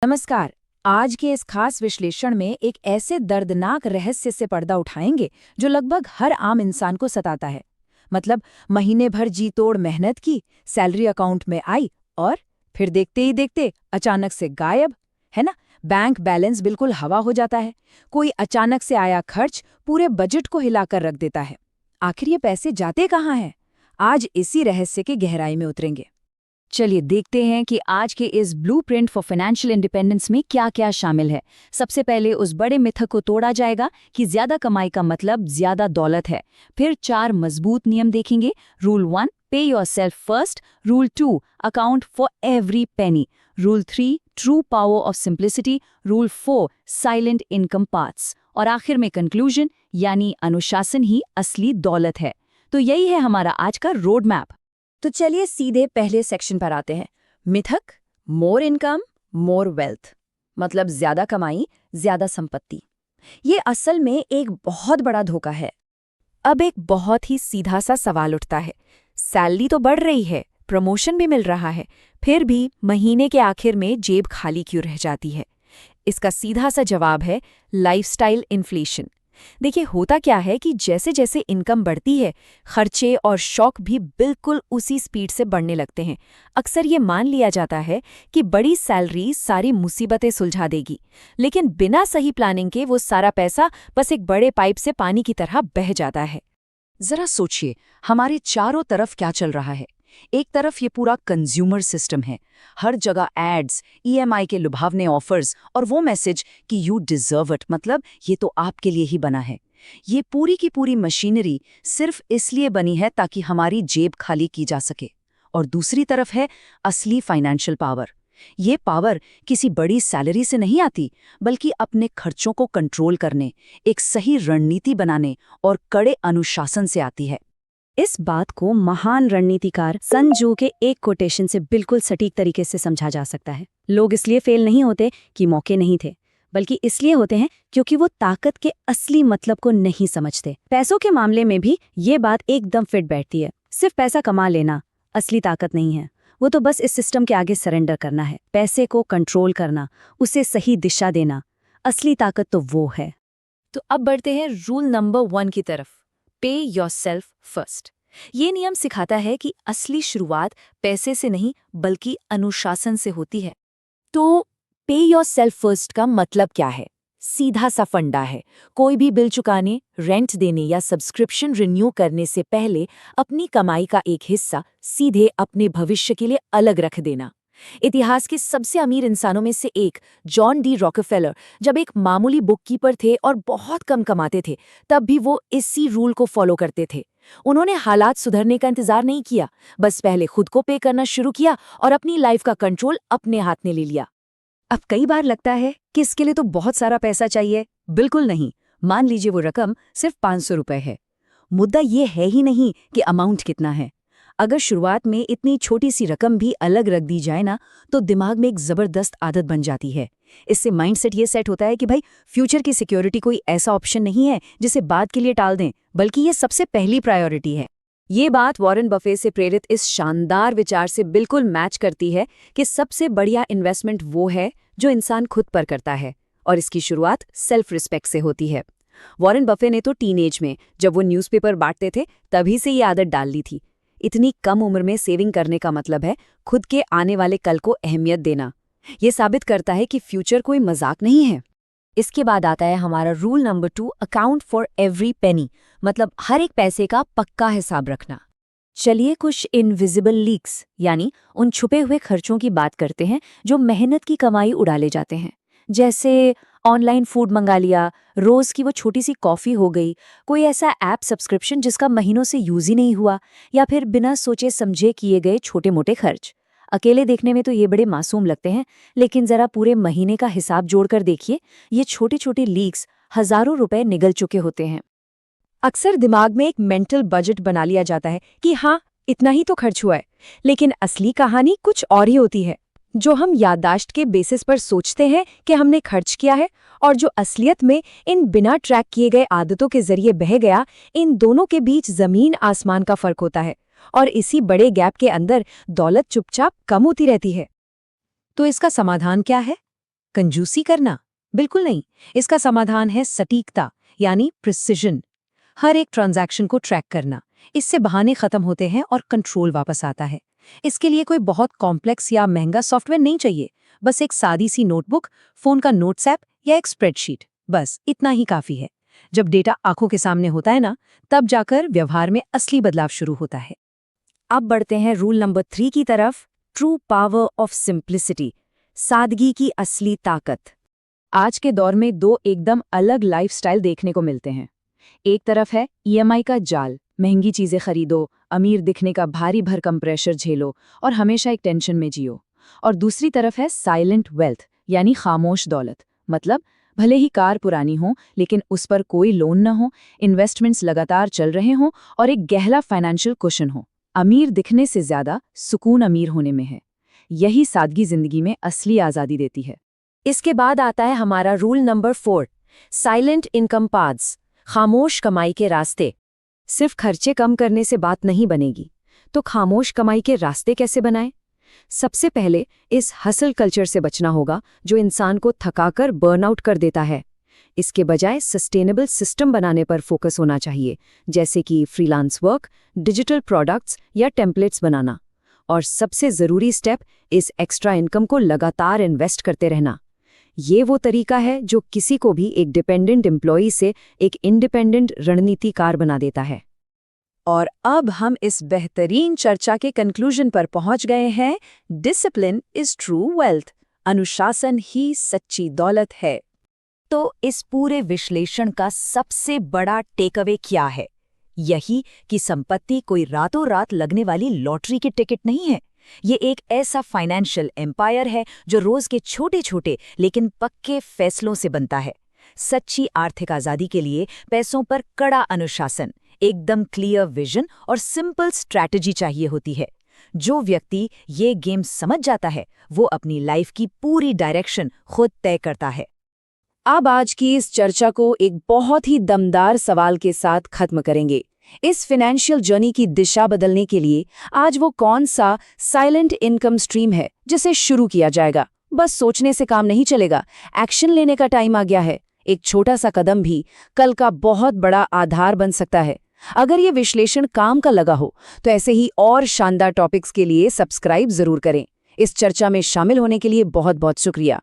नमस्कार। आज के इस खास विश्लेषण में एक ऐसे दर्दनाक रहस्य से पर्दा उठाएंगे जो लगभग हर आम इंसान को सताता है। मतलब महीने भर जी तोड़ मेहनत की, सैलरी अकाउंट में आई और फिर देखते ही देखते अचानक से गायब, है ना। बैंक बैलेंस बिल्कुल हवा हो जाता है। कोई अचानक से आया खर्च पूरे बजट को हिलाकर रख देता है। आखिर ये पैसे जाते कहाँ हैं? आज इसी रहस्य की गहराई में उतरेंगे। चलिए देखते हैं कि आज के इस ब्लूप्रिंट फॉर फाइनेंशियल इंडिपेंडेंस में क्या क्या शामिल है। सबसे पहले उस बड़े मिथ को तोड़ा जाएगा कि ज्यादा कमाई का मतलब ज्यादा दौलत है। फिर 4 मजबूत नियम देखेंगे। रूल 1, पे yourself first. Rule 2, account for every penny. Rule 3, true power of simplicity. Rule 4, silent income paths. और आखिर में कंक्लूजन, यानी अनुशासन ही असली दौलत है। तो यही है हमारा आज का रोड मैप। तो चलिए सीधे पहले सेक्शन पर आते हैं। मिथक, मोर इनकम मोर वेल्थ, मतलब ज्यादा कमाई ज्यादा संपत्ति। ये असल में एक बहुत बड़ा धोखा है। अब एक बहुत ही सीधा सा सवाल उठता है। सैलरी तो बढ़ रही है, प्रमोशन भी मिल रहा है, फिर भी महीने के आखिर में जेब खाली क्यों रह जाती है? इसका सीधा सा जवाब है लाइफस्टाइल इन्फ्लेशन। देखिए, होता क्या है कि जैसे जैसे इनकम बढ़ती है, खर्चे और शौक भी बिल्कुल उसी स्पीड से बढ़ने लगते हैं। अक्सर ये मान लिया जाता है कि बड़ी सैलरी सारी मुसीबतें सुलझा देगी, लेकिन बिना सही प्लानिंग के वो सारा पैसा बस एक बड़े पाइप से पानी की तरह बह जाता है। जरा सोचिए, हमारे चारों तरफ क्या चल रहा है। एक तरफ ये पूरा कंज्यूमर सिस्टम है। हर जगह एड्स, ईएमआई के लुभावने ऑफर्स और वो मैसेज कि यू डिजर्व इट, मतलब ये तो आपके लिए ही बना है। ये पूरी की पूरी मशीनरी सिर्फ इसलिए बनी है ताकि हमारी जेब खाली की जा सके। और दूसरी तरफ है असली फाइनेंशियल पावर। ये पावर किसी बड़ी सैलरी से नहीं आती, बल्कि अपने खर्चों को कंट्रोल करने, एक सही रणनीति बनाने और कड़े अनुशासन से आती है। इस बात को महान रणनीतिकार सन जू के एक कोटेशन से बिल्कुल सटीक तरीके से समझा जा सकता है। लोग इसलिए फेल नहीं होते कि मौके नहीं थे, बल्कि इसलिए होते हैं क्योंकि वो ताकत के असली मतलब को नहीं समझते। पैसों के मामले में भी ये बात एकदम फिट बैठती है। सिर्फ पैसा कमा लेना असली ताकत नहीं है, वो तो बस इस सिस्टम के आगे सरेंडर करना है। पैसे को कंट्रोल करना, उसे सही दिशा देना, असली ताकत तो वो है। तो अब बढ़ते हैं रूल नंबर 1 की तरफ, पे योरसेल्फ फर्स्ट। ये नियम सिखाता है कि असली शुरुआत पैसे से नहीं बल्कि अनुशासन से होती है। तो पे योरसेल्फ फर्स्ट का मतलब क्या है? सीधा सा फंडा है। कोई भी बिल चुकाने, रेंट देने या सब्सक्रिप्शन रिन्यू करने से पहले अपनी कमाई का एक हिस्सा सीधे अपने भविष्य के लिए अलग रख देना। इतिहास के सबसे अमीर इंसानों में से एक जॉन डी रॉकफेलर जब एक मामूली बुककीपर थे और बहुत कम कमाते थे, तब भी वो इसी रूल को फॉलो करते थे। उन्होंने हालात सुधरने का इंतजार नहीं किया, बस पहले खुद को पे करना शुरू किया और अपनी लाइफ का कंट्रोल अपने हाथ में ले लिया। अब कई बार लगता है कि इसके लिए तो बहुत सारा पैसा चाहिए। बिल्कुल नहीं। मान लीजिए वो रकम सिर्फ 500 रुपए है। मुद्दा ये है ही नहीं कि अमाउंट कितना है। अगर शुरुआत में इतनी छोटी सी रकम भी अलग रख दी जाए ना, तो दिमाग में एक जबरदस्त आदत बन जाती है। इससे माइंडसेट ये सेट होता है कि भाई, फ्यूचर की सिक्योरिटी कोई ऐसा ऑप्शन नहीं है जिसे बाद के लिए टाल दें, बल्कि ये सबसे पहली प्रायोरिटी है। ये बात वॉरेन बफे से प्रेरित इस शानदार विचार से बिल्कुल मैच करती है कि सबसे बढ़िया इन्वेस्टमेंट वो है जो इंसान खुद पर करता है, और इसकी शुरुआत सेल्फ रिस्पेक्ट से होती है। वॉरेन बफे ने तो टीनेज में, जब वो न्यूज़पेपर बांटते थे, तभी से ये आदत डाल ली थी। इतनी कम उम्र में सेविंग करने का मतलब है खुद के आने वाले कल को अहमियत देना। ये साबित करता है कि फ्यूचर कोई मजाक नहीं है। इसके बाद आता है हमारा rule number 2, account for every penny, मतलब हर एक पैसे का पक्का हिसाब रखना। चलिए कुछ इनविजिबल लीक्स, यानी उन छुपे हुए खर्चों की बात करते हैं जो मेहनत की कमाई उड़ा ले जाते हैं। जैसे ऑनलाइन फूड मंगा लिया, रोज की वो छोटी सी कॉफी हो गई, कोई ऐसा ऐप सब्सक्रिप्शन जिसका महीनों से यूज ही नहीं हुआ, या फिर बिना सोचे समझे किए गए छोटे मोटे खर्च। अकेले देखने में तो ये बड़े मासूम लगते हैं, लेकिन जरा पूरे महीने का हिसाब जोड़कर देखिए, ये छोटे छोटे लीक्स हजारों रुपए निगल चुके होते हैं। अक्सर दिमाग में एक मेंटल बजट बना लिया जाता है कि हाँ, इतना ही तो खर्च हुआ है, लेकिन असली कहानी कुछ और ही होती है। जो हम याददाश्त के बेसिस पर सोचते हैं कि हमने खर्च किया है, और जो असलियत में इन बिना ट्रैक किए गए आदतों के जरिए बह गया, इन दोनों के बीच जमीन आसमान का फर्क होता है। और इसी बड़े गैप के अंदर दौलत चुपचाप कम होती रहती है। तो इसका समाधान क्या है? कंजूसी करना? बिल्कुल नहीं। इसका समाधान है सटीकता, यानी प्रिसिजन। हर एक ट्रांजैक्शन को ट्रैक करना। इससे बहाने खत्म होते हैं और कंट्रोल वापस आता है। इसके लिए कोई बहुत कॉम्प्लेक्स या महंगा सॉफ्टवेयर नहीं चाहिए। बस एक सादी सी नोटबुक, फोन का नोट्स ऐप या एक स्प्रेडशीट, बस इतना ही काफी है। जब डेटा आंखों के सामने होता है ना, तब जाकर व्यवहार में असली बदलाव शुरू होता है। अब बढ़ते हैं रूल नंबर 3 की तरफ, ट्रू पावर ऑफ सिंप्लिसिटी, सादगी की असली ताकत। आज के दौर में दो एकदम अलग लाइफस्टाइल देखने को मिलते हैं। एक तरफ है ईएमआई का जाल, महंगी चीजें खरीदो, अमीर दिखने का भारी भरकम प्रेशर झेलो और हमेशा एक टेंशन में जियो। और दूसरी तरफ है साइलेंट वेल्थ, यानी खामोश दौलत। मतलब भले ही कार पुरानी हो, लेकिन उस पर कोई लोन न हो, इन्वेस्टमेंट्स लगातार चल रहे हों और एक गहरा फाइनेंशियल कुशन हो। अमीर दिखने से ज्यादा सुकून अमीर होने में है। यही सादगी जिंदगी में असली आजादी देती है। इसके बाद आता है हमारा rule number 4, silent income paths, खामोश कमाई के रास्ते। सिर्फ खर्चे कम करने से बात नहीं बनेगी, तो खामोश कमाई के रास्ते कैसे बनाएं? सबसे पहले इस हसल कल्चर से बचना होगा जो इंसान को थकाकर बर्नआउट कर देता है। इसके बजाय सस्टेनेबल सिस्टम बनाने पर फोकस होना चाहिए, जैसे कि फ्रीलांस वर्क, डिजिटल प्रोडक्ट्स या टेम्पलेट्स बनाना। और सबसे ज़रूरी स्टेप, इस एक्स्ट्रा इनकम को लगातार इन्वेस्ट करते रहना। ये वो तरीका है जो किसी को भी एक डिपेंडेंट एम्प्लॉई से एक इंडिपेंडेंट रणनीतिकार बना देता है। और अब हम इस बेहतरीन चर्चा के कंक्लूजन पर पहुंच गए हैं। डिसिप्लिन इज ट्रू वेल्थ, अनुशासन ही सच्ची दौलत है। तो इस पूरे विश्लेषण का सबसे बड़ा टेकअवे क्या है? यही कि संपत्ति कोई रातों रात लगने वाली लॉटरी की टिकट नहीं है। ये एक ऐसा फाइनेंशियल एम्पायर है जो रोज के छोटे छोटे लेकिन पक्के फैसलों से बनता है। सच्ची आर्थिक आजादी के लिए पैसों पर कड़ा अनुशासन, एकदम क्लियर विजन और सिंपल स्ट्रैटेजी चाहिए होती है। जो व्यक्ति ये गेम समझ जाता है, वो अपनी लाइफ की पूरी डायरेक्शन खुद तय करता है। अब आज की इस चर्चा को एक बहुत ही दमदार सवाल के साथ खत्म करेंगे। इस फाइनेंशियल जर्नी की दिशा बदलने के लिए आज वो कौन सा साइलेंट इनकम स्ट्रीम है जिसे शुरू किया जाएगा? बस सोचने से काम नहीं चलेगा, एक्शन लेने का टाइम आ गया है। एक छोटा सा कदम भी कल का बहुत बड़ा आधार बन सकता है। अगर ये विश्लेषण काम का लगा हो तो ऐसे ही और शानदार टॉपिक्स के लिए सब्सक्राइब जरूर करें। इस चर्चा में शामिल होने के लिए बहुत बहुत शुक्रिया।